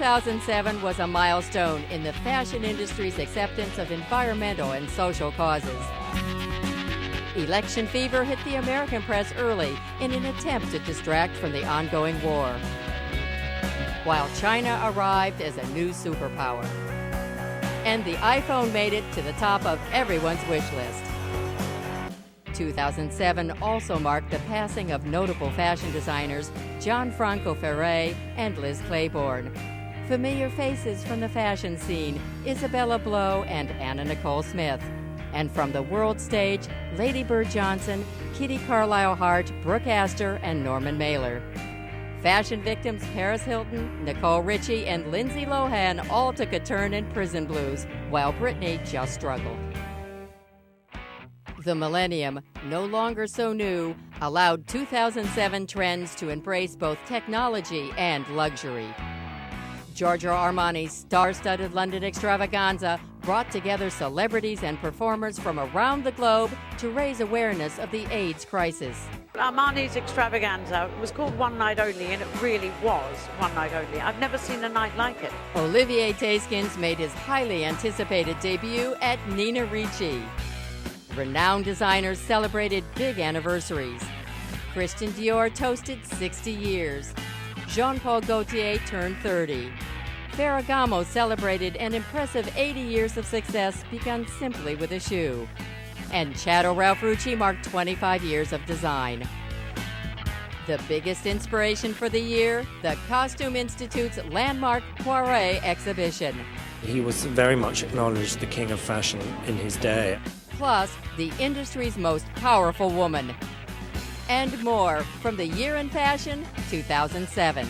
2007 was a milestone in the fashion industry's acceptance of environmental and social causes. Election fever hit the American press early in an attempt to distract from the ongoing war, while China arrived as a new superpower. And the iPhone made it to the top of everyone's wish list. 2007 also marked the passing of notable fashion designers Gianfranco Ferré and Liz Claiborne. Familiar faces from the fashion scene, Isabella Blow and Anna Nicole Smith. And from the world stage, Lady Bird Johnson, Kitty Carlisle Hart, Brooke Astor, and Norman Mailer. Fashion victims Paris Hilton, Nicole Richie, and Lindsay Lohan all took a turn in prison blues, while Britney just struggled. The millennium, no longer so new, allowed 2007 trends to embrace both technology and luxury. Giorgio Armani's star-studded London extravaganza brought together celebrities and performers from around the globe to raise awareness of the AIDS crisis. Armani's extravaganza was called One Night Only, and it really was one night only. I've never seen a night like it. Olivier Theyskens made his highly anticipated debut at Nina Ricci. Renowned designers celebrated big anniversaries. Christian Dior toasted 60 years. Paul Gaultier turned 30. Ferragamo celebrated an impressive 80 years of success begun simply with a shoe. And Chattel Ralph Rucci marked 25 years of design. The biggest inspiration for the year, the Costume Institute's landmark Poiret exhibition. He was very much acknowledged the king of fashion in his day. Plus, the industry's most powerful woman. And more from the Year in Fashion 2007.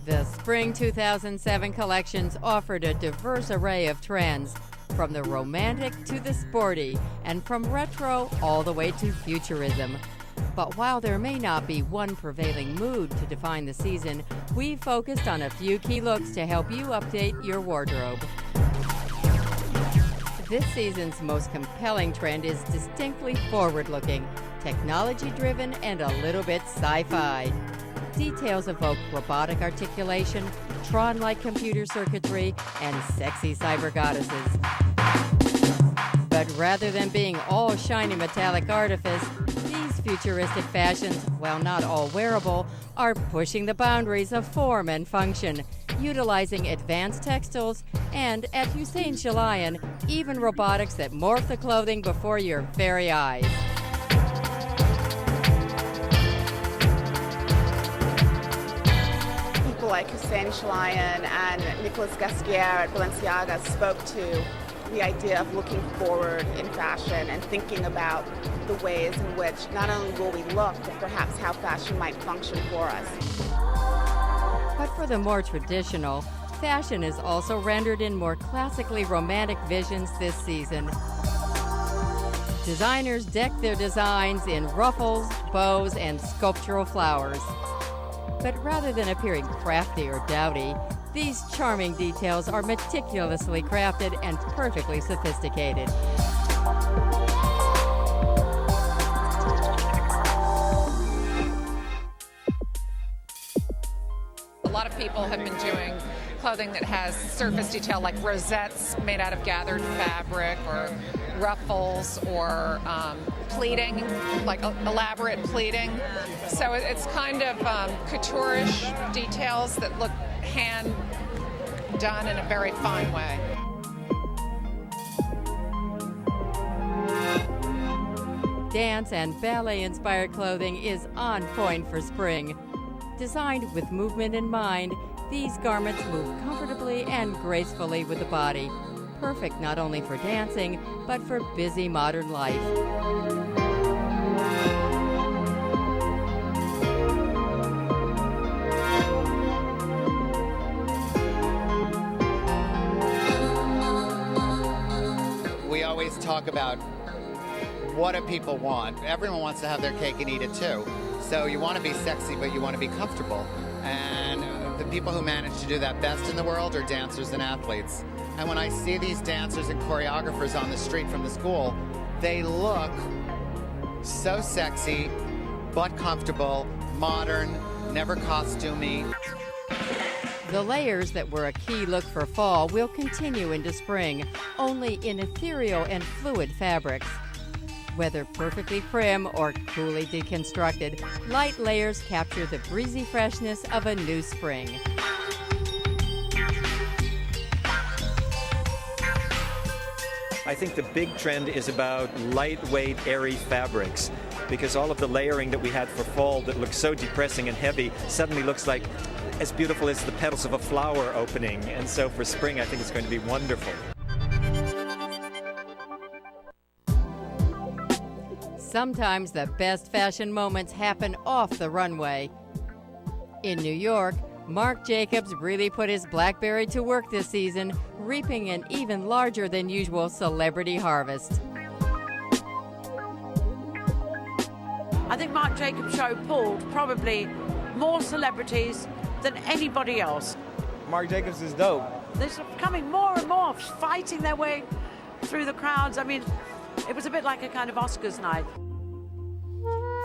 The Spring 2007 collections offered a diverse array of trends, from the romantic to the sporty, and from retro all the way to futurism. But while there may not be one prevailing mood to define the season, we focused on a few key looks to help you update your wardrobe. This season's most compelling trend is distinctly forward-looking, technology-driven, and a little bit sci-fi. Details evoke robotic articulation, Tron-like computer circuitry, and sexy cyber goddesses. But rather than being all shiny metallic artifice, these futuristic fashions, while not all wearable, are pushing the boundaries of form and function, utilizing advanced textiles and, at Hussein Chalayan, even robotics that morph the clothing before your very eyes. People like Hussein Chalayan and Nicolas Gasquier at Balenciaga spoke to the idea of looking forward in fashion and thinking about the ways in which not only will we look, but perhaps how fashion might function for us. But for the more traditional, fashion is also rendered in more classically romantic visions this season. Designers deck their designs in ruffles, bows, and sculptural flowers. But rather than appearing crafty or dowdy, these charming details are meticulously crafted and perfectly sophisticated. A lot of people have been doing clothing that has surface detail like rosettes made out of gathered fabric, or ruffles, or pleating, like elaborate pleating. So it's kind of couture-ish details that look hand done in a very fine way. Dance and ballet-inspired clothing is on point for spring. Designed with movement in mind, these garments move comfortably and gracefully with the body, perfect not only for dancing, but for busy modern life. We always talk about what do people want. Everyone wants to have their cake and eat it too. So you want to be sexy, but you want to be comfortable. And the people who manage to do that best in the world are dancers and athletes. And when I see these dancers and choreographers on the street from the school, they look so sexy, but comfortable, modern, never costumey. The layers that were a key look for fall will continue into spring, only in ethereal and fluid fabrics. Whether perfectly prim or coolly deconstructed, light layers capture the breezy freshness of a new spring. I think the big trend is about lightweight, airy fabrics, because all of the layering that we had for fall that looked so depressing and heavy suddenly looks like as beautiful as the petals of a flower opening. And so for spring, I think it's going to be wonderful. Sometimes the best fashion moments happen off the runway. In New York, Marc Jacobs really put his BlackBerry to work this season, reaping an even larger than usual celebrity harvest. I think Marc Jacobs' show pulled probably more celebrities than anybody else. Marc Jacobs is dope. They're sort of coming more and more, fighting their way through the crowds. I mean, it was a bit like a kind of Oscars night.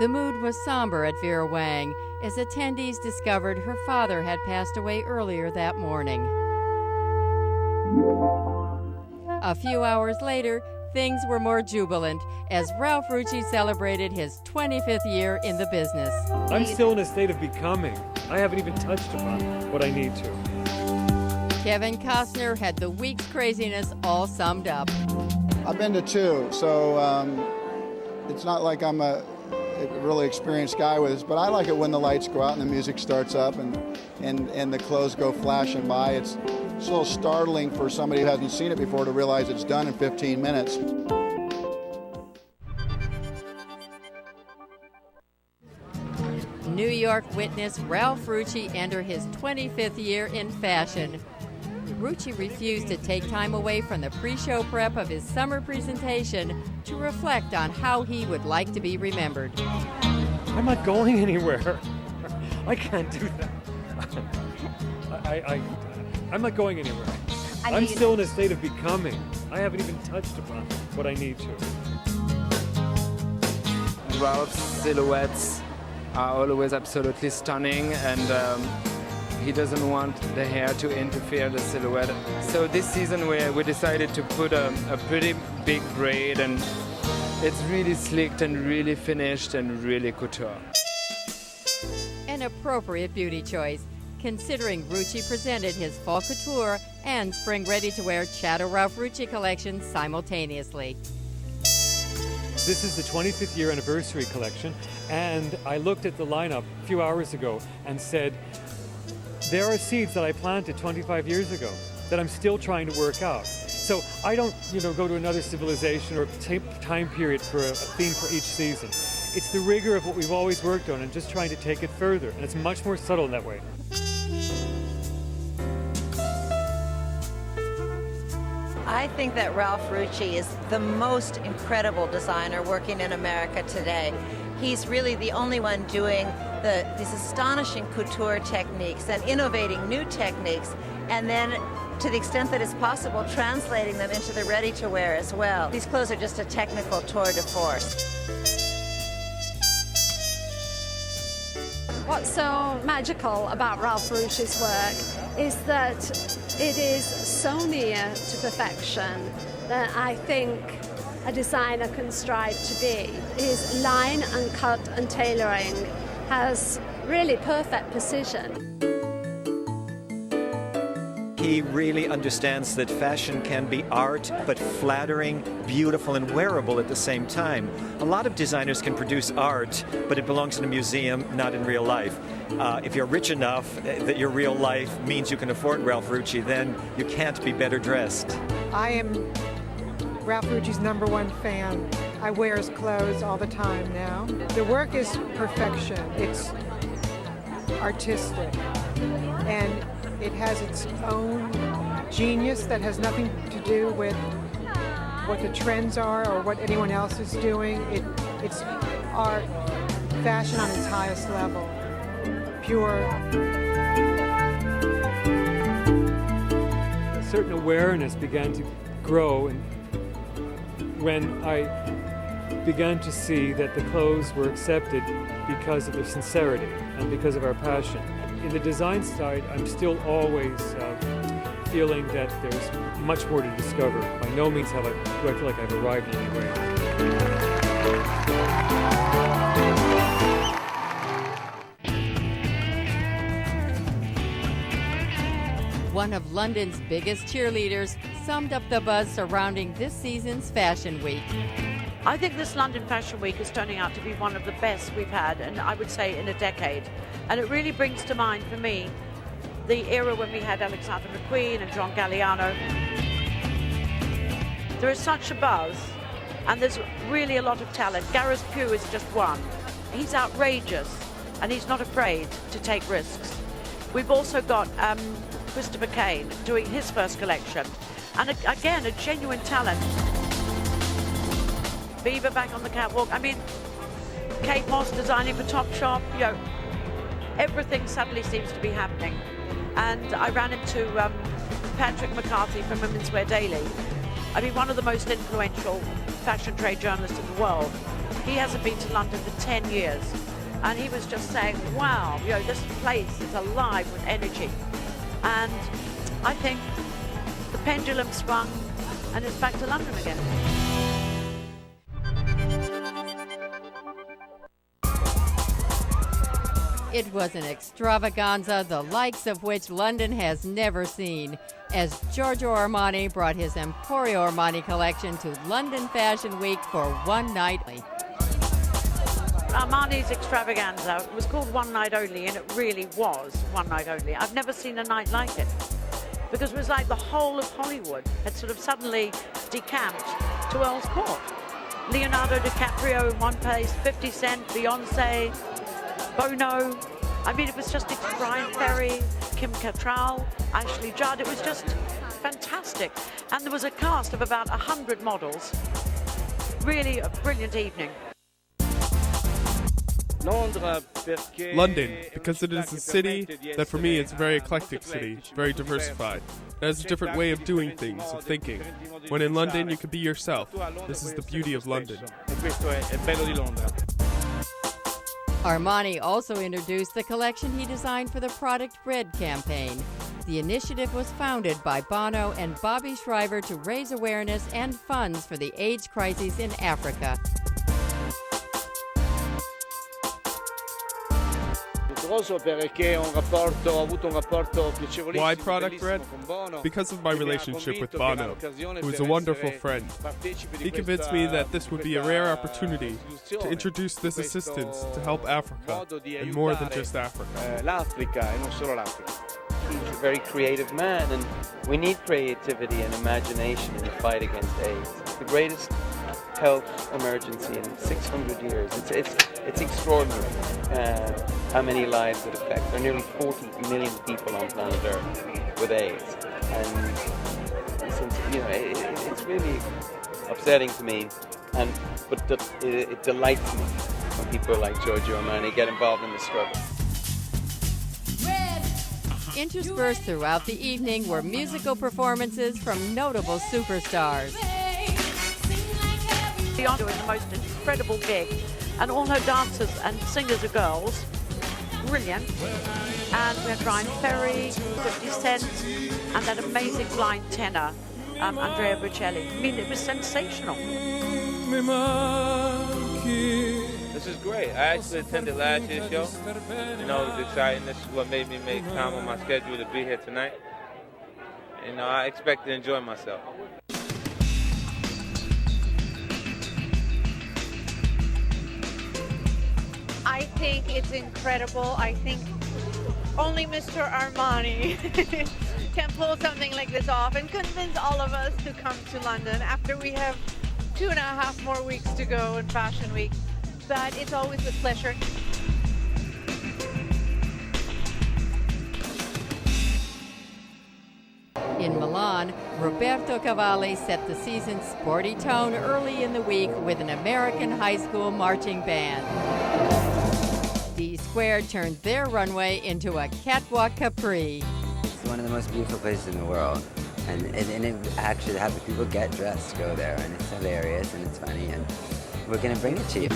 The mood was somber at Vera Wang as attendees discovered her father had passed away earlier that morning. A few hours later, things were more jubilant as Ralph Rucci celebrated his 25th year in the business. I'm still in a state of becoming. I haven't even touched upon what I need to. Kevin Costner had the week's craziness all summed up. I've been to two, so it's not like I'm a really experienced guy with this, but I like it when the lights go out and the music starts up and the clothes go flashing by. It's a little startling for somebody who hasn't seen it before to realize it's done in 15 minutes. New York witnessed Ralph Rucci enter his 25th year in fashion. Rucci refused to take time away from the pre-show prep of his summer presentation to reflect on how he would like to be remembered. I'm not going anywhere. I can't do that. I'm not going anywhere. I'm still in a state of becoming. I haven't even touched upon what I need to. Ralph's silhouettes are always absolutely stunning, and he doesn't want the hair to interfere the silhouette. So this season we decided to put a pretty big braid, and it's really slicked and really finished and really couture. An appropriate beauty choice, considering Rucci presented his fall couture and spring ready-to-wear Chatto Ralph Rucci collection simultaneously. This is the 25th year anniversary collection, and I looked at the lineup a few hours ago and said, there are seeds that I planted 25 years ago that I'm still trying to work out. So I don't, go to another civilization or time period for a theme for each season. It's the rigor of what we've always worked on and just trying to take it further, and it's much more subtle in that way. I think that Ralph Rucci is the most incredible designer working in America today. He's really the only one doing these astonishing couture techniques and innovating new techniques, and then, to the extent that it's possible, translating them into the ready-to-wear as well. These clothes are just a technical tour de force. What's so magical about Ralph Rucci's work is that it is so near to perfection that I think a designer can strive to be. His line and cut and tailoring has really perfect precision. He really understands that fashion can be art, but flattering, beautiful, and wearable at the same time. A lot of designers can produce art, but it belongs in a museum, not in real life. If you're rich enough that your real life means you can afford Ralph Rucci, then you can't be better dressed. I am Ralph Rucci's #1 fan. I wear his clothes all the time now. The work is perfection. It's artistic, and it has its own genius that has nothing to do with what the trends are or what anyone else is doing. It's art, fashion on its highest level, pure. A certain awareness began to grow, and when I began to see that the clothes were accepted because of their sincerity and because of our passion. In the design side, I'm still always feeling that there's much more to discover. By no means do I feel like I've arrived in any way. One of London's biggest cheerleaders summed up the buzz surrounding this season's Fashion Week. I think this London Fashion Week is turning out to be one of the best we've had, and I would say in a decade. And it really brings to mind for me the era when we had Alexander McQueen and John Galliano. There is such a buzz, and there's really a lot of talent. Gareth Pugh is just one. He's outrageous, and he's not afraid to take risks. We've also got Christopher Kane doing his first collection, and again, a genuine talent. Bieber back on the catwalk. I mean, Kate Moss designing for Topshop. You know, everything suddenly seems to be happening. And I ran into Patrick McCarthy from Women's Wear Daily. I mean, one of the most influential fashion trade journalists in the world. He hasn't been to London for 10 years. And he was just saying, wow, you know, this place is alive with energy. And I think the pendulum swung and it's back to London again. It was an extravaganza, the likes of which London has never seen, as Giorgio Armani brought his Emporio Armani collection to London Fashion Week for one night. Armani's extravaganza was called One Night Only, and it really was one night only. I've never seen a night like it, because it was like the whole of Hollywood had sort of suddenly decamped to Earl's Court. Leonardo DiCaprio in one place, 50 Cent, Beyonce, Bono. I mean, it was just Brian Ferry, Kim Cattrall, Ashley Judd. It was just fantastic. And there was a cast of about 100 models. Really a brilliant evening. London, because it is a city that for me is a very eclectic city, very diversified. It has a different way of doing things, of thinking. When in London, you can be yourself. This is the beauty of London. Armani also introduced the collection he designed for the Product Bread campaign. The initiative was founded by Bono and Bobby Shriver to raise awareness and funds for the AIDS crisis in Africa. Why Product Bread? Because of my relationship with Bono, who is a wonderful friend. He convinced me that this would be a rare opportunity to introduce this assistance to help Africa, and more than just Africa. He's a very creative man, and we need creativity and imagination in the fight against AIDS. It's the greatest health emergency in 600 years. It's extraordinary how many lives it affects. There are nearly 40 million people on planet Earth with AIDS, and it's really upsetting to me. But it delights me when people like Giorgio Armani get involved in the struggle. Interspersed throughout the evening were musical performances from notable superstars. Beyonce doing the most incredible gig, and all her dancers and singers are girls. Brilliant. And we had Brian Ferry, 50 Cent, and that amazing blind tenor, Andrea Bocelli. I mean, it was sensational. This is great. I actually attended last year's show. You know, it was exciting. This is what made me make time on my schedule to be here tonight. You know, I expect to enjoy myself. I think it's incredible. I think only Mr. Armani can pull something like this off and convince all of us to come to London after we have 2.5 more weeks to go in Fashion Week. But it's always a pleasure. In Milan, Roberto Cavalli set the season's sporty tone early in the week with an American high school marching band. D Squared turned their runway into a catwalk capri. It's one of the most beautiful places in the world. And it actually happens. People get dressed to go there, and it's hilarious and it's funny, and we're going to bring it to you.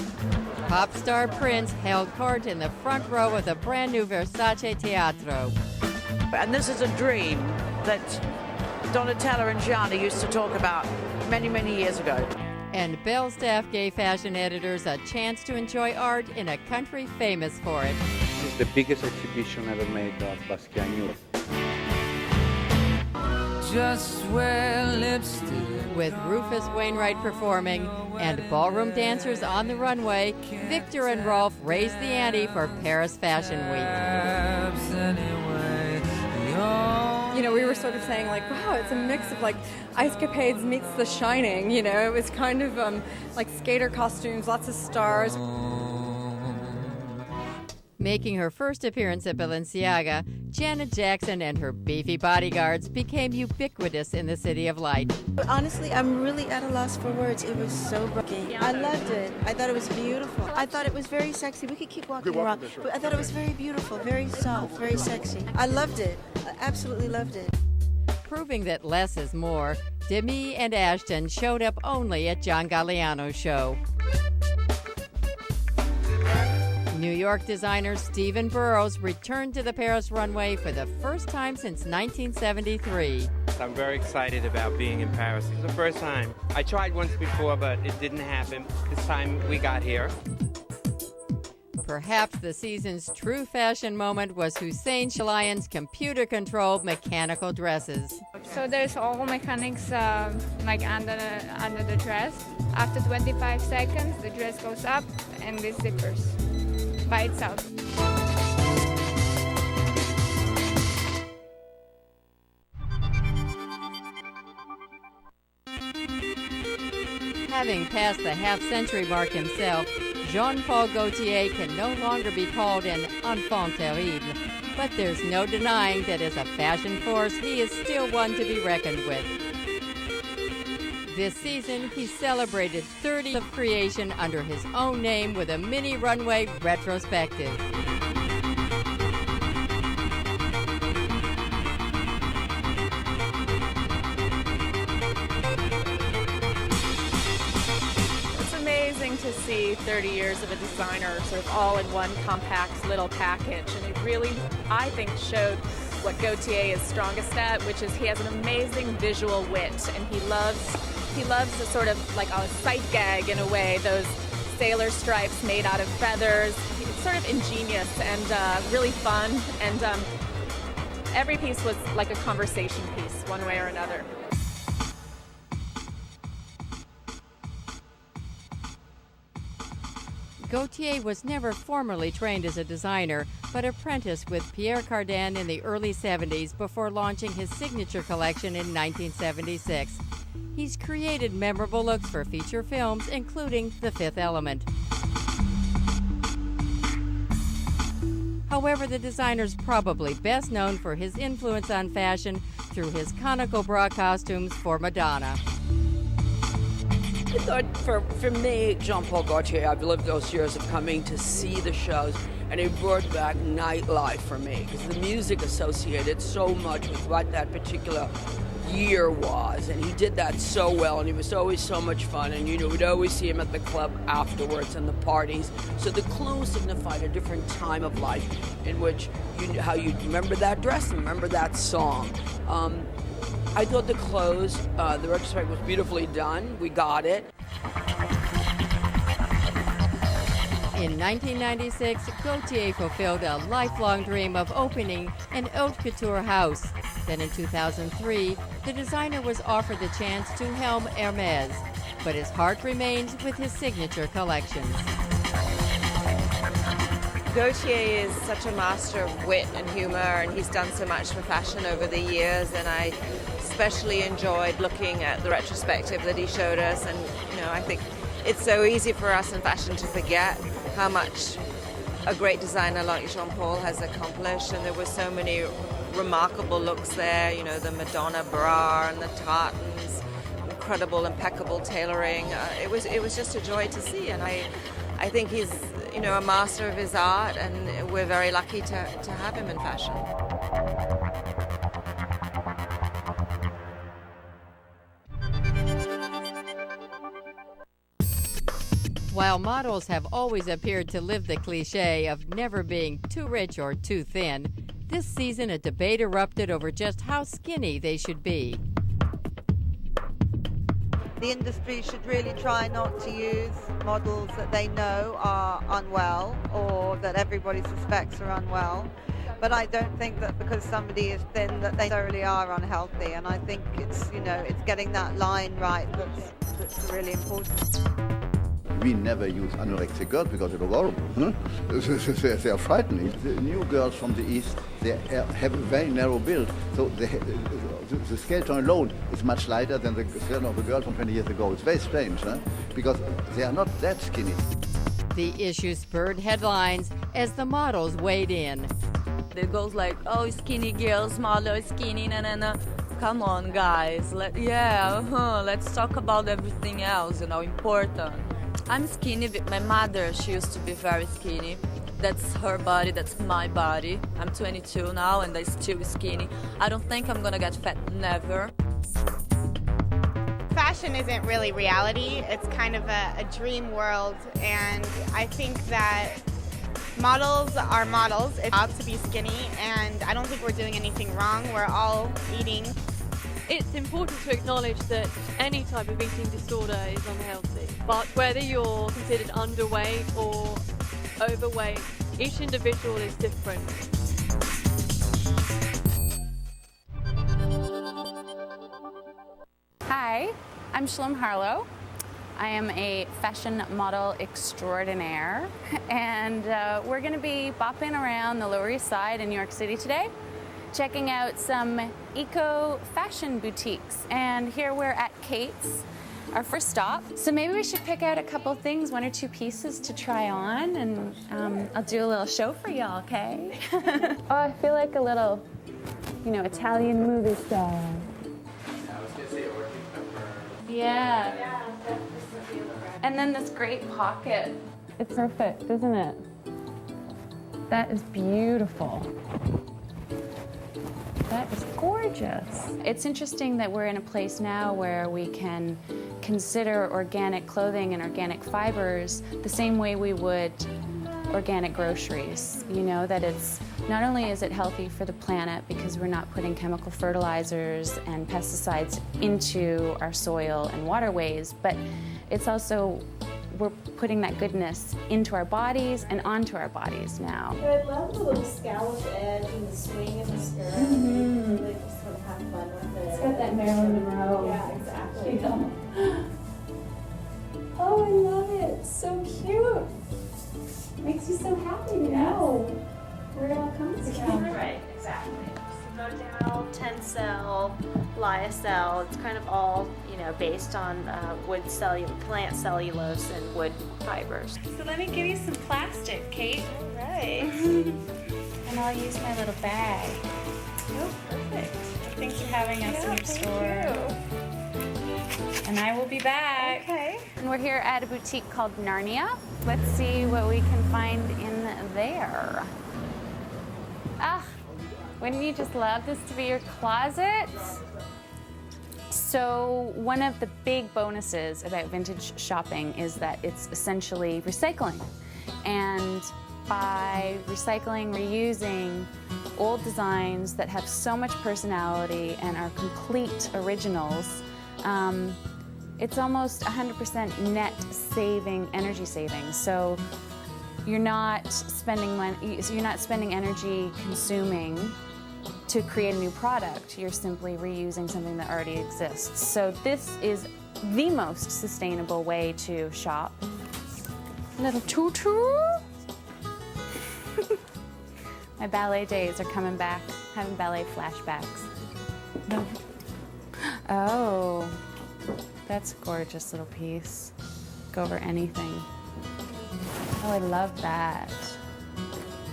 Pop star Prince held court in the front row of the brand new Versace Teatro. And this is a dream that Donatella and Gianni used to talk about many, many years ago. And Bell staff gave fashion editors a chance to enjoy art in a country famous for it. It's the biggest exhibition ever made of Basquiat in Europe. Just wear lipstick. With Rufus Wainwright performing and ballroom dancers on the runway, Victor and Rolf raised the ante for Paris Fashion Week. You know, we were sort of saying like, wow, it's a mix of like Ice Capades meets The Shining. You know, it was kind of like skater costumes, lots of stars. Making her first appearance at Balenciaga, Janet Jackson and her beefy bodyguards became ubiquitous in the City of Light. Honestly, I'm really at a loss for words. It was so breaking. I loved it. I thought it was beautiful. I thought it was very sexy. We could keep walking around. But I thought it was very beautiful, very soft, very sexy. I loved it. I absolutely loved it. Proving that less is more, Demi and Ashton showed up only at John Galliano's show. New York designer Stephen Burrows returned to the Paris runway for the first time since 1973. I'm very excited about being in Paris. It's the first time. I tried once before, but it didn't happen. This time we got here. Perhaps the season's true fashion moment was Hussein Chalayan's computer-controlled mechanical dresses. So there's all mechanics like under the dress. After 25 seconds, the dress goes up and this zippers by itself. Having passed the half-century mark himself, Jean-Paul Gaultier can no longer be called an enfant terrible, but there's no denying that as a fashion force, he is still one to be reckoned with. This season, he celebrated 30 of creation under his own name with a mini runway retrospective. It's amazing to see 30 years of a designer sort of all in one compact little package, and it really, I think, showed what Gaultier is strongest at, which is he has an amazing visual wit, and he loves the sort of like a sight gag in a way, those sailor stripes made out of feathers. It's sort of ingenious and really fun, and every piece was like a conversation piece, one way or another. Gaultier was never formally trained as a designer, but apprenticed with Pierre Cardin in the early 70s before launching his signature collection in 1976. He's created memorable looks for feature films, including The Fifth Element. However, the designer's probably best known for his influence on fashion through his conical bra costumes for Madonna. I thought for me, Jean-Paul Gaultier, I've lived those years of coming to see the shows, and it brought back nightlife for me, because the music associated so much with what that particular year was, and he did that so well, and he was always so much fun, and we'd always see him at the club afterwards and the parties. So the clothes signified a different time of life in which how you remember that dress and remember that song. I thought the clothes, the retrospect was beautifully done. We got it. In 1996, Gaultier fulfilled a lifelong dream of opening an haute couture house. Then in 2003, the designer was offered the chance to helm Hermès, but his heart remains with his signature collections. Gaultier is such a master of wit and humor, and he's done so much for fashion over the years, and I especially enjoyed looking at the retrospective that he showed us. And I think it's so easy for us in fashion to forget how much a great designer like Jean-Paul has accomplished, and there were so many remarkable looks there, the Madonna bra and the tartans, incredible, impeccable tailoring. It was just a joy to see, and I think he's a master of his art, and we're very lucky to have him in fashion. While models have always appeared to live the cliche of never being too rich or too thin, this season a debate erupted over just how skinny they should be. The industry should really try not to use models that they know are unwell or that everybody suspects are unwell. But I don't think that because somebody is thin that they necessarily are unhealthy. And I think it's, it's getting that line right that's really important. We never use anorexic girls because they look horrible. Huh? They are frightening. The new girls from the East, they have a very narrow build. So the skeleton alone is much lighter than the skeleton of a girl from 20 years ago. It's very strange, huh? Because they are not that skinny. The issue spurred headlines as the models weighed in. It goes like, oh, skinny girls, model skinny, na. Come on, guys. Let's talk about everything else, important. I'm skinny with my mother. She used to be very skinny. That's her body, that's my body. I'm 22 now and I'm still skinny. I don't think I'm gonna get fat, never. Fashion isn't really reality. It's kind of a dream world, and I think that models are models. It's allowed to be skinny, and I don't think we're doing anything wrong. We're all eating. It's important to acknowledge that any type of eating disorder is unhealthy. But whether you're considered underweight or overweight, each individual is different. Hi, I'm Shalom Harlow. I am a fashion model extraordinaire, and we're going to be bopping around the Lower East Side in New York City today, checking out some eco-fashion boutiques. And here we're at Kate's, our first stop. So maybe we should pick out a couple things, 1 or 2 pieces to try on, and I'll do a little show for y'all, okay? Oh, I feel like a little, Italian movie star. Yeah. And then this great pocket. It's perfect, isn't it? That is beautiful. That is gorgeous. It's interesting that we're in a place now where we can consider organic clothing and organic fibers the same way we would organic groceries. That it's not only is it healthy for the planet because we're not putting chemical fertilizers and pesticides into our soil and waterways, but it's also we're putting that goodness into our bodies and onto our bodies now. I love the little scalloped edge and the swing in the skirt. Mm-hmm. Really just sort of have fun with it. It's got that Marilyn Monroe. Yeah, exactly. Oh, I love it. So cute. Makes you so happy to know where it all comes from. Right, exactly. Modal, Tencel, Lyocell. It's kind of all, based on plant cellulose and wood fibers. So let me give you some plastic, Kate. All right. And I'll use my little bag. Oh, perfect. Thanks for having us in your store. And I will be back. Okay. And we're here at a boutique called Narnia. Let's see what we can find in there. Ah, wouldn't you just love this to be your closet? So one of the big bonuses about vintage shopping is that it's essentially recycling. And by recycling, reusing old designs that have so much personality and are complete originals, it's almost 100% net saving, energy saving. So you're not spending money, you're not spending energy consuming to create a new product. You're simply reusing something that already exists. So this is the most sustainable way to shop. Little tutu. My ballet days are coming back, having ballet flashbacks. No. Oh, that's a gorgeous little piece. Go over anything. Oh, I love that.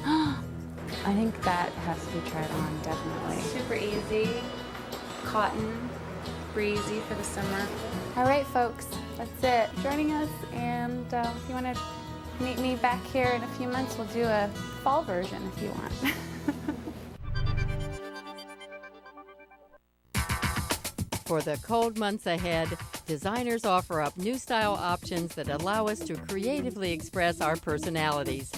I think that has to be tried on, definitely. Super easy, cotton, breezy for the summer. All right, folks, that's it. Joining us, and if you want to meet me back here in a few months, we'll do a fall version if you want. For the cold months ahead, designers offer up new style options that allow us to creatively express our personalities.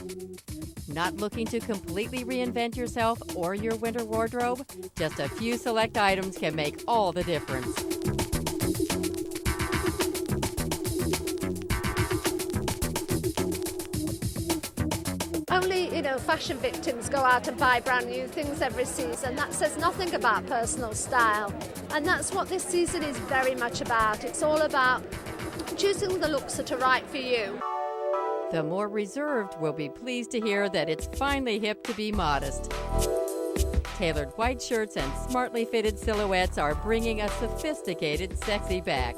Not looking to completely reinvent yourself or your winter wardrobe? Just a few select items can make all the difference. Only, fashion victims go out and buy brand new things every season. That says nothing about personal style. And that's what this season is very much about. It's all about choosing the looks that are right for you. The more reserved will be pleased to hear that it's finally hip to be modest. Tailored white shirts and smartly fitted silhouettes are bringing a sophisticated sexy back.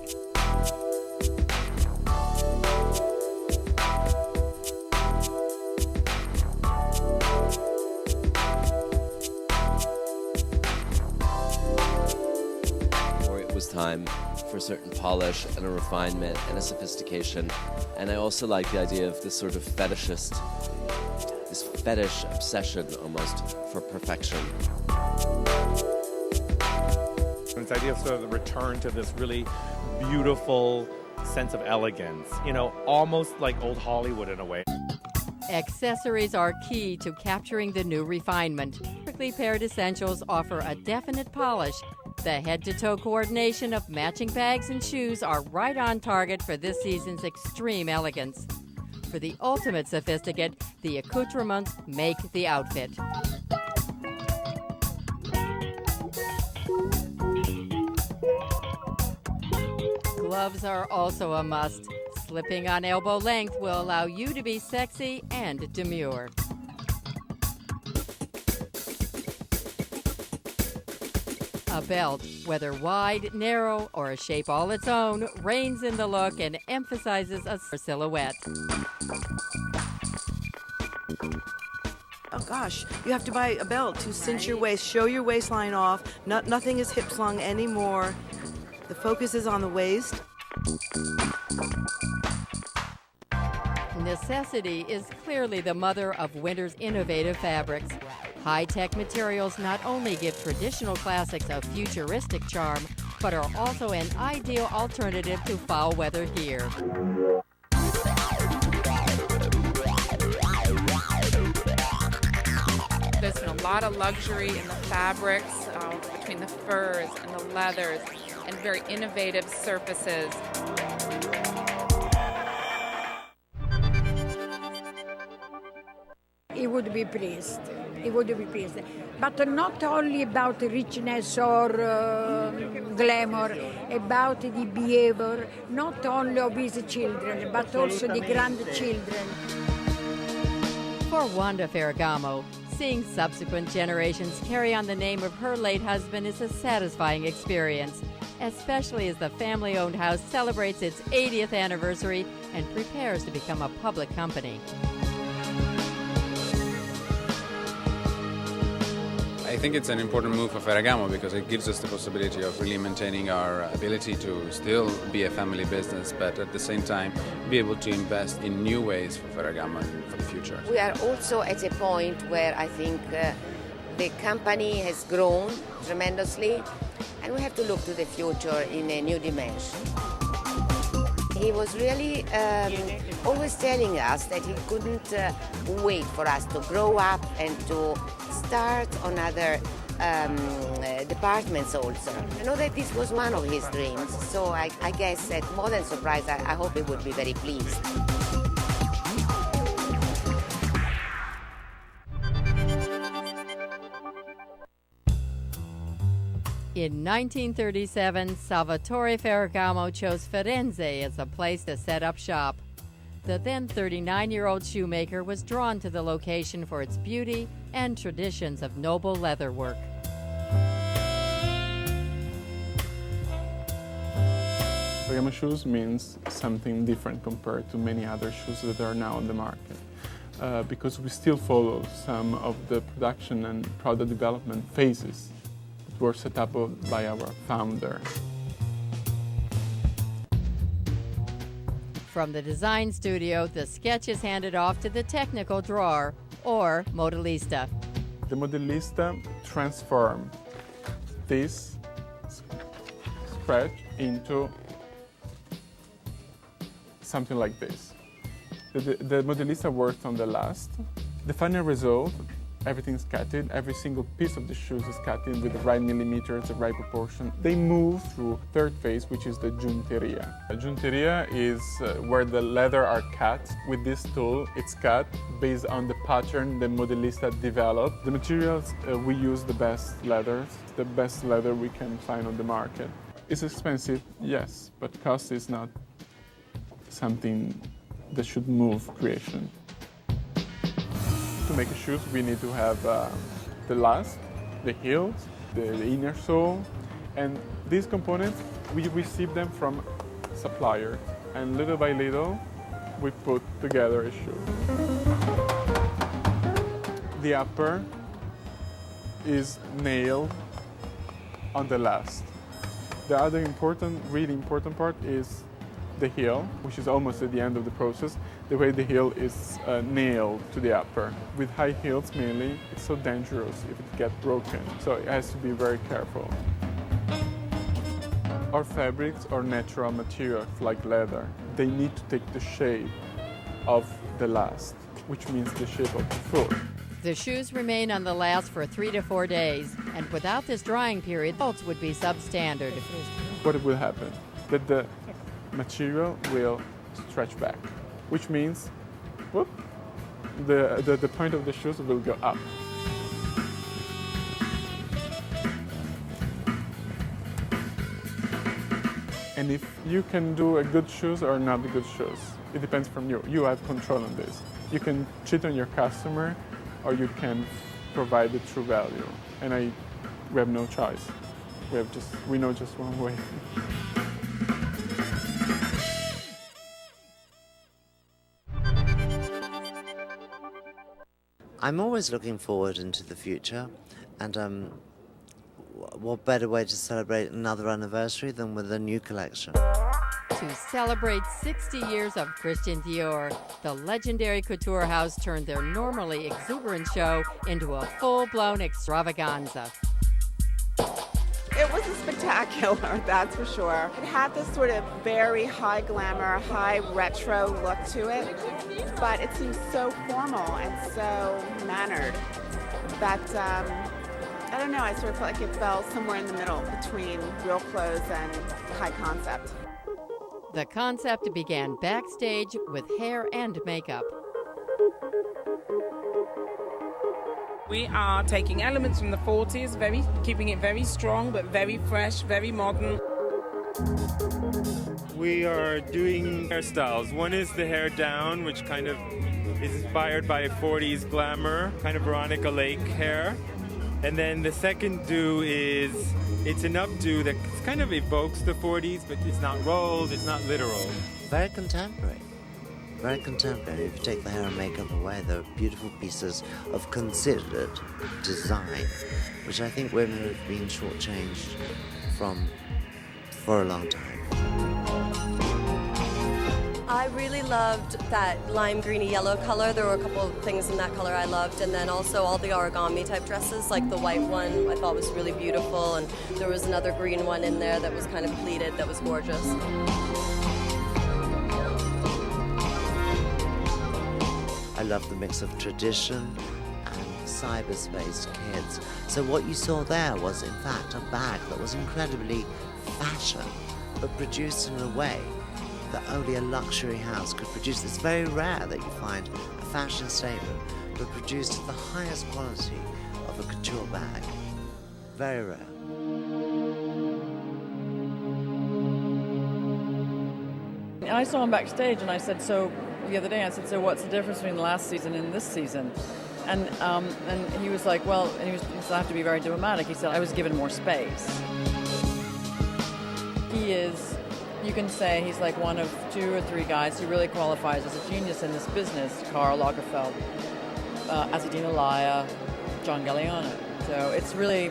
It was time for a certain polish and a refinement and a sophistication. And I also like the idea of this sort of fetishist, this fetish obsession almost for perfection. This idea of sort of the return to this really beautiful sense of elegance, almost like old Hollywood in a way. Accessories are key to capturing the new refinement. Perfectly paired essentials offer a definite polish. The head-to-toe coordination of matching bags and shoes are right on target for this season's extreme elegance. For the ultimate sophisticate, the accoutrements make the outfit. Gloves are also a must. Slipping on elbow length will allow you to be sexy and demure. A belt, whether wide, narrow, or a shape all its own, reigns in the look and emphasizes a silhouette. Oh gosh, you have to buy a belt to cinch your waist, show your waistline off. Nothing is hip slung anymore. The focus is on the waist. Necessity is clearly the mother of winter's innovative fabrics. High-tech materials not only give traditional classics a futuristic charm, but are also an ideal alternative to foul weather gear. There's a lot of luxury in the fabrics, between the furs and the leathers, and very innovative surfaces. He would be pleased. He would be pleased. But not only about richness or glamour, about the behavior, not only of his children, but also the grandchildren. For Wanda Ferragamo, seeing subsequent generations carry on the name of her late husband is a satisfying experience, especially as the family-owned house celebrates its 80th anniversary and prepares to become a public company. I think it's an important move for Ferragamo because it gives us the possibility of really maintaining our ability to still be a family business, but at the same time be able to invest in new ways for Ferragamo for the future. We are also at a point where I think the company has grown tremendously and we have to look to the future in a new dimension. He was really always telling us that he couldn't wait for us to grow up and to start on other departments also. I know that this was one of his dreams, so I guess that more than surprised, I hope he would be very pleased. In 1937, Salvatore Ferragamo chose Firenze as a place to set up shop. The then 39-year-old shoemaker was drawn to the location for its beauty and traditions of noble leatherwork. Ferragamo shoes means something different compared to many other shoes that are now on the market. Because we still follow some of the production and product development phases that were set up by our founder. From the design studio, the sketch is handed off to the technical drawer, or modellista. The modellista transforms this scratch into something like this. The modelista worked on the last. The final result, everything's cutted. Every single piece of the shoes is cutted with the right millimeters, the right proportion. They move through third phase, which is the giunteria. Giunteria is where the leather are cut. With this tool, it's cut based on the pattern the modelista developed. The materials, we use the best leathers, the best leather we can find on the market. It's expensive, yes, but cost is not something that should move creation. To make a shoes, we need to have the last, the heels, the inner sole, and these components, we receive them from suppliers, and little by little, we put together a shoe. The upper is nailed on the last. The other really important part is the heel, which is almost at the end of the process, the way the heel is nailed to the upper. With high heels mainly, it's so dangerous if it gets broken, so it has to be very careful. Our fabrics are natural materials like leather. They need to take the shape of the last, which means the shape of the foot. The shoes remain on the last for 3 to 4 days, and without this drying period, results would be substandard. What will happen? That the material will stretch back, which means whoop, the point of the shoes will go up. And if you can do a good shoes or not a good shoes, it depends from you. You have control on this. You can cheat on your customer, or you can provide the true value. And we have no choice. We know just one way. I'm always looking forward into the future, and what better way to celebrate another anniversary than with a new collection? To celebrate 60 years of Christian Dior, the legendary couture house turned their normally exuberant show into a full-blown extravaganza. It was a spectacular, that's for sure. It had this sort of very high glamour, high retro look to it, but it seemed so formal and so mannered that, I don't know, I sort of felt like it fell somewhere in the middle between real clothes and high concept. The concept began backstage with hair and makeup. We are taking elements from the 40s, keeping it very strong, but very fresh, very modern. We are doing hairstyles. One is the hair down, which kind of is inspired by 40s glamour, kind of Veronica Lake hair. And then the second do is, it's an updo that kind of evokes the 40s, but it's not rolled, it's not literal. Very contemporary. Very contemporary. If you take the hair and makeup away, there are beautiful pieces of considered design, which I think women have been shortchanged from for a long time. I really loved that lime greeny yellow color. There were a couple of things in that color I loved, and then also all the origami type dresses, like the white one I thought was really beautiful, and there was another green one in there that was kind of pleated that was gorgeous. I love the mix of tradition and cyberspace kids. So what you saw there was, in fact, a bag that was incredibly fashion, but produced in a way that only a luxury house could produce. It's very rare that you find a fashion statement, but produced at the highest quality of a couture bag. Very rare. I saw him backstage, and I said, the other day, I said, so what's the difference between last season and this season? And he was like, well, and he said, I have to be very diplomatic. He said, I was given more space. He is, you can say he's like one of 2 or 3 guys who really qualifies as a genius in this business. Karl Lagerfeld, Azzedine Alaïa, John Galliano. So it's really,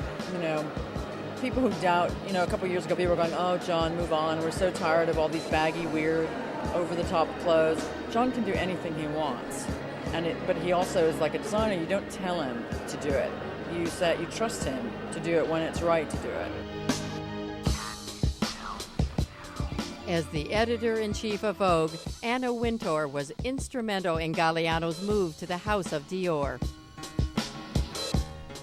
people who doubt, a couple years ago, people were going, oh, John, move on. We're so tired of all these baggy, weird, over-the-top clothes. John can do anything he wants, but he also is like a designer. You don't tell him to do it. You trust him to do it when it's right to do it. As the editor-in-chief of Vogue, Anna Wintour was instrumental in Galliano's move to the house of Dior.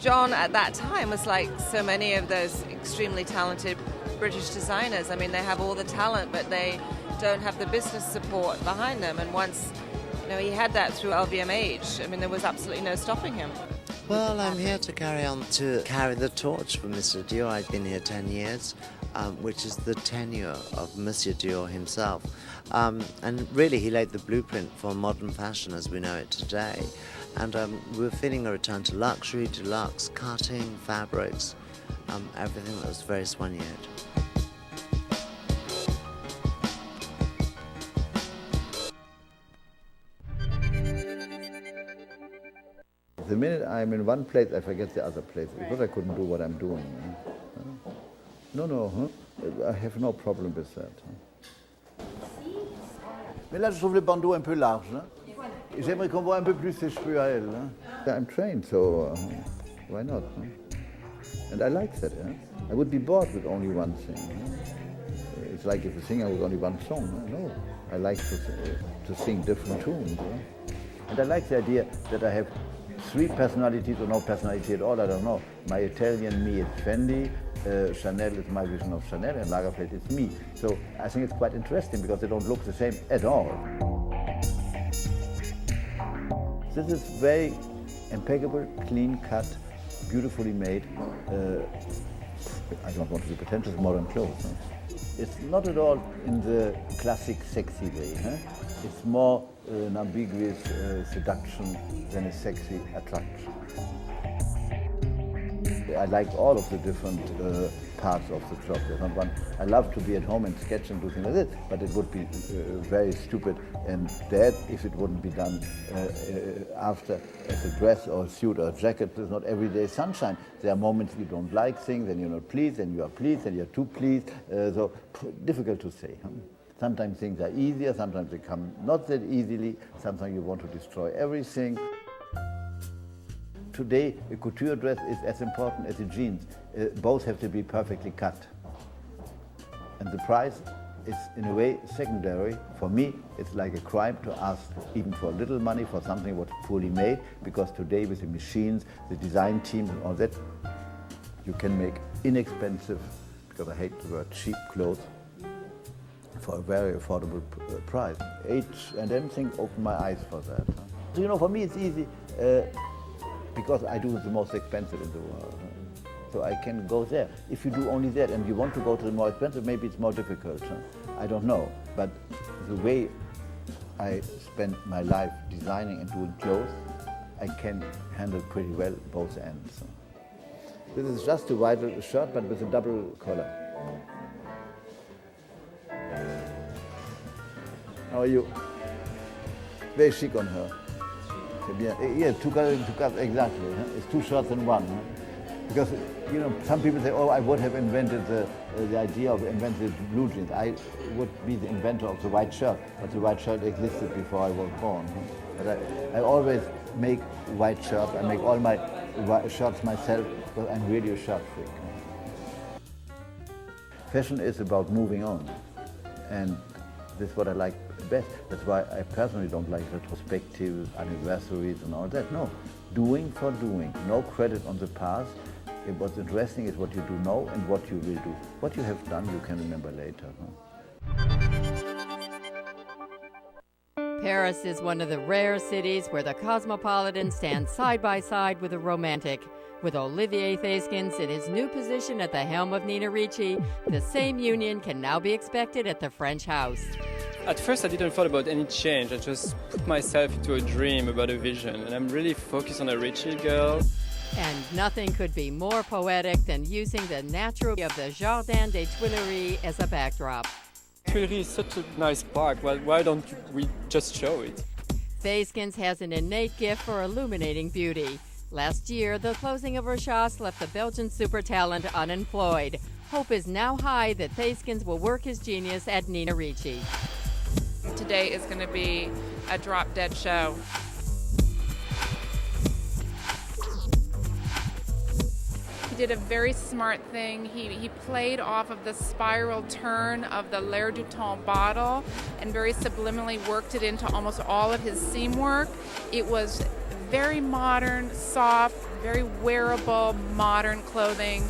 John at that time was like so many of those extremely talented British designers. I mean, they have all the talent, but they don't have the business support behind them. And once, he had that through LVMH, I mean, there was absolutely no stopping him. Well, I'm here to carry the torch for Monsieur Dior. I've been here 10 years, which is the tenure of Monsieur Dior himself. And really, he laid the blueprint for modern fashion as we know it today. And we're feeling a return to luxury, deluxe, cutting, fabrics, everything that was very soignette. The minute I'm in one place, I forget the other place because I couldn't do what I'm doing. No, I have no problem with that. Mais là, je trouve le bandeau un peu large. J'aimerais qu'on voit un peu plus ses cheveux à elle. I'm trained, so why not? And I like that. I would be bored with only one thing. It's like if a singer with only one song. No, I like to sing different tunes. And I like the idea that I have 3 personalities or no personality at all, I don't know. My Italian me is Fendi, Chanel is my vision of Chanel, and Lagerfeld is me. So I think it's quite interesting because they don't look the same at all. This is very impeccable, clean cut, beautifully made. I don't want to be pretentious, modern clothes. It's not at all in the classic sexy way. It's more an ambiguous seduction than a sexy attraction. I like all of the different parts of the job. There's not one. I love to be at home and sketch and do things like this, but it would be very stupid and dead if it wouldn't be done after as a dress or a suit or a jacket. There's not everyday sunshine. There are moments you don't like things, and you're not pleased, and you are pleased, and you're too pleased. So difficult to say. Sometimes things are easier, sometimes they come not that easily, sometimes you want to destroy everything. Today, a couture dress is as important as a jeans. Both have to be perfectly cut. And the price is, in a way, secondary. For me, it's like a crime to ask even for little money for something what's poorly made, because today with the machines, the design teams and all that, you can make inexpensive, because I hate the word cheap clothes, for a very affordable price. H&M thing opened my eyes for that. So, for me it's easy because I do the most expensive in the world. So I can go there. If you do only that and you want to go to the more expensive, maybe it's more difficult. I don't know. But the way I spend my life designing and doing clothes, I can handle pretty well both ends. This is just a white shirt, but with a double collar. How are you? Very chic on her. C'est bien. Yeah, two colors, exactly. It's 2 shirts in one. Because, some people say, oh, I would have invented the idea of invented blue jeans. I would be the inventor of the white shirt, but the white shirt existed before I was born. But I always make white shirts. I make all my shirts myself because I'm really a shirt freak. Fashion is about moving on. And this is what I like best. That's why I personally don't like retrospectives, anniversaries and all that. No, doing for doing. No credit on the past. What's interesting is what you do now and what you will do. What you have done, you can remember later. Paris is one of the rare cities where the cosmopolitan stands side by side with the romantic. With Olivier Theyskens in his new position at the helm of Nina Ricci, the same union can now be expected at the French house. At first I didn't thought about any change. I just put myself into a dream about a vision, and I'm really focused on a Ricci girl. And nothing could be more poetic than using the natural of the Jardin des Tuileries as a backdrop. Tuileries is such a nice park. Why don't we just show it? Theyskens has an innate gift for illuminating beauty. Last year, the closing of her shops left the Belgian super talent unemployed. Hope is now high that Theyskens will work his genius at Nina Ricci. Today is going to be a drop-dead show. he did a very smart thing. He played off of the spiral turn of the L'air du Temps bottle and very subliminally worked it into almost all of his seam work. It was very modern, soft, very wearable, modern clothing.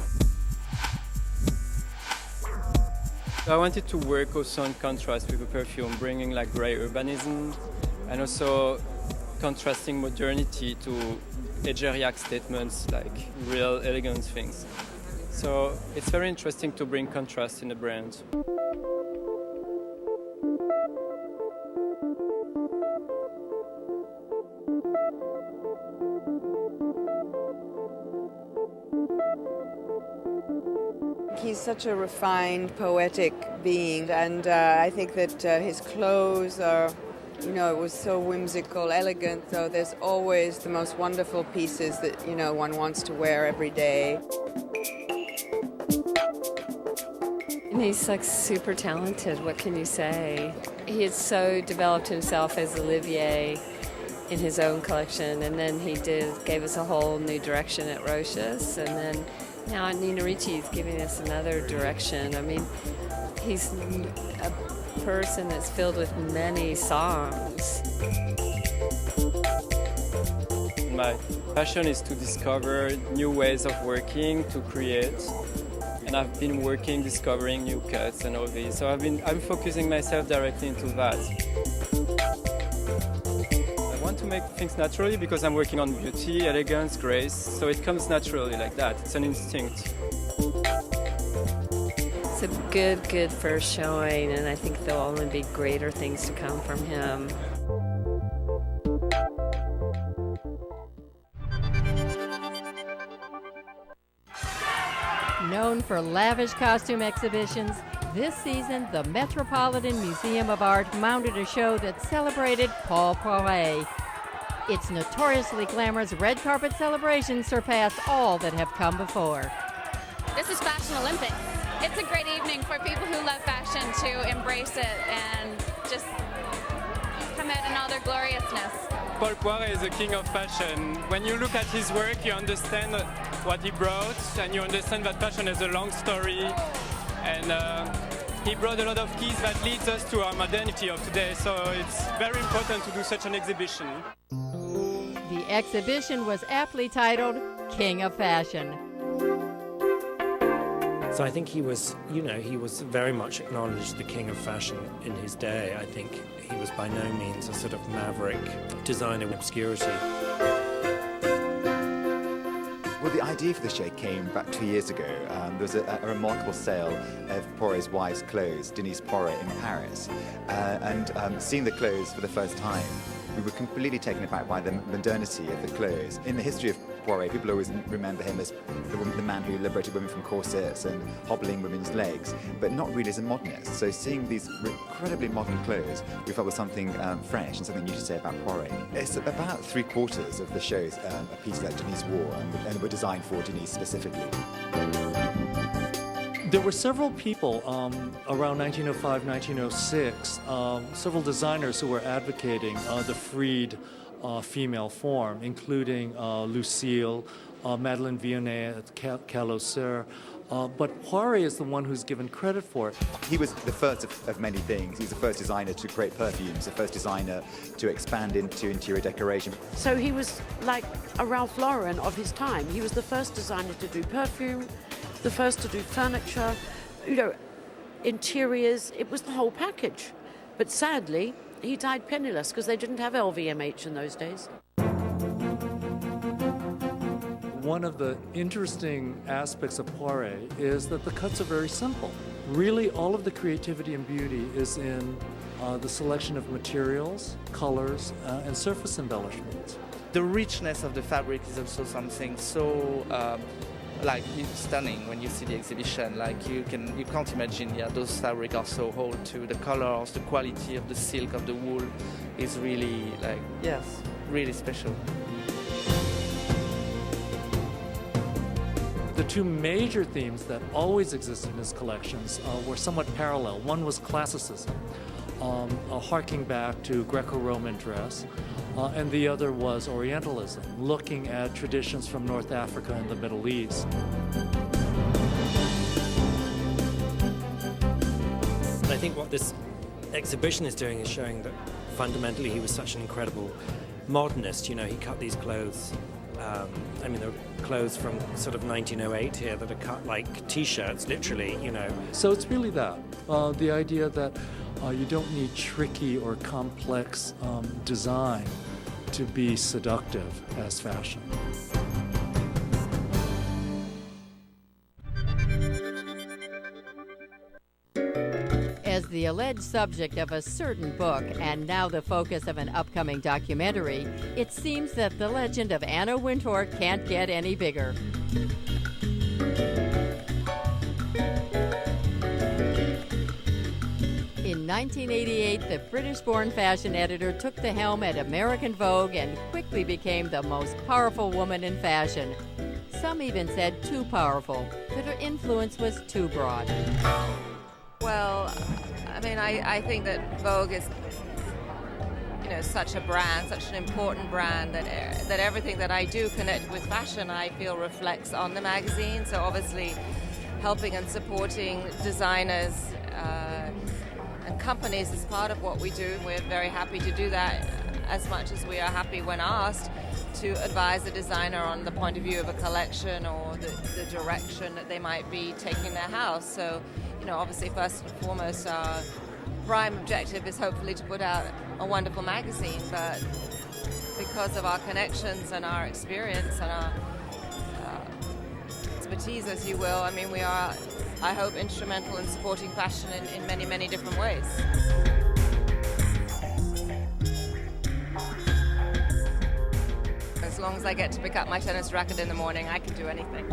I wanted to work also on contrast with the perfume, bringing like grey urbanism and also contrasting modernity to Hegeriac statements, like real elegant things. So it's very interesting to bring contrast in the brand. He's such a refined, poetic being, and I think that his clothes are, you know, it was so whimsical, elegant, so there's always the most wonderful pieces that, you know, one wants to wear every day. And he's like super talented, what can you say? He had so developed himself as Olivier in his own collection, and then he gave us a whole new direction at Roches, and then now Nina Ricci is giving us another direction. I mean, he's a person that's filled with many songs. My passion is to discover new ways of working, to create. And I've been working, discovering new cuts and all this. So I'm focusing myself directly into that. I want to make things naturally because I'm working on beauty, elegance, grace. So it comes naturally like that. It's an instinct. It's a good first showing, and I think there'll only be greater things to come from him. Known for lavish costume exhibitions, this season the Metropolitan Museum of Art mounted a show that celebrated Paul Poiret. Its notoriously glamorous red carpet celebration surpassed all that have come before. This is Fashion Olympics. It's a great evening for people who love fashion to embrace it and just come out in all their gloriousness. Paul Poiret is the king of fashion. When you look at his work, you understand what he brought, and you understand that fashion is a long story. And he brought a lot of keys that leads us to our modernity of today. So it's very important to do such an exhibition. The exhibition was aptly titled King of Fashion. So I think he was very much acknowledged the king of fashion in his day. I think he was by no means a sort of maverick designer in obscurity. Well, the idea for the show came back 2 years ago. There was a remarkable sale of Poiret's wife's clothes, Denise Poiret, in Paris. Seeing the clothes for the first time, we were completely taken aback by the modernity of the clothes. In the history of Poiret, people always remember him as the man who liberated women from corsets and hobbling women's legs, but not really as a modernist. So seeing these incredibly modern clothes, we felt was something fresh and something new to say about Poiret. It's about 3/4 of the shows a piece that Denise wore and were designed for Denise specifically. There were several people around 1905, 1906, several designers who were advocating the freed female form, including Lucille, Madeleine Vionnet, Calosser. But Poiret is the one who's given credit for it. He was the first of many things. He's the first designer to create perfumes, the first designer to expand into interior decoration. So he was like a Ralph Lauren of his time. He was the first designer to do perfume, the first to do furniture, interiors. It was the whole package. But sadly, he died penniless because they didn't have LVMH in those days. One of the interesting aspects of Poiret is that the cuts are very simple. Really, all of the creativity and beauty is in the selection of materials, colors, and surface embellishments. The richness of the fabric is also something so stunning when you see the exhibition. You can't imagine. Those fabrics are so whole too. The colors, the quality of the silk, of the wool is really really special. The two major themes that always existed in his collections were somewhat parallel. One was classicism, harking back to Greco-Roman dress, and the other was Orientalism, looking at traditions from North Africa and the Middle East. I think what this exhibition is doing is showing that fundamentally he was such an incredible modernist. You know, he cut these clothes. I mean, there are clothes from sort of 1908 here that are cut like T-shirts, literally, you know. So it's really that, the idea that you don't need tricky or complex design to be seductive as fashion. As the alleged subject of a certain book and now the focus of an upcoming documentary, it seems that the legend of Anna Wintour can't get any bigger. In 1988, the British-born fashion editor took the helm at American Vogue and quickly became the most powerful woman in fashion. Some even said too powerful, that her influence was too broad. Well, I mean, I think that Vogue is, you know, such a brand, such an important brand that everything that I do connect with fashion, I feel reflects on the magazine. So obviously, helping and supporting designers and companies is part of what we do. We're very happy to do that, as much as we are happy when asked to advise a designer on the point of view of a collection or the direction that they might be taking their house. So, you know, obviously, first and foremost, our prime objective is hopefully to put out a wonderful magazine, but because of our connections and our experience and our expertise, as you will, I mean, we are, I hope, instrumental in supporting fashion in many, many different ways. As long as I get to pick up my tennis racket in the morning, I can do anything.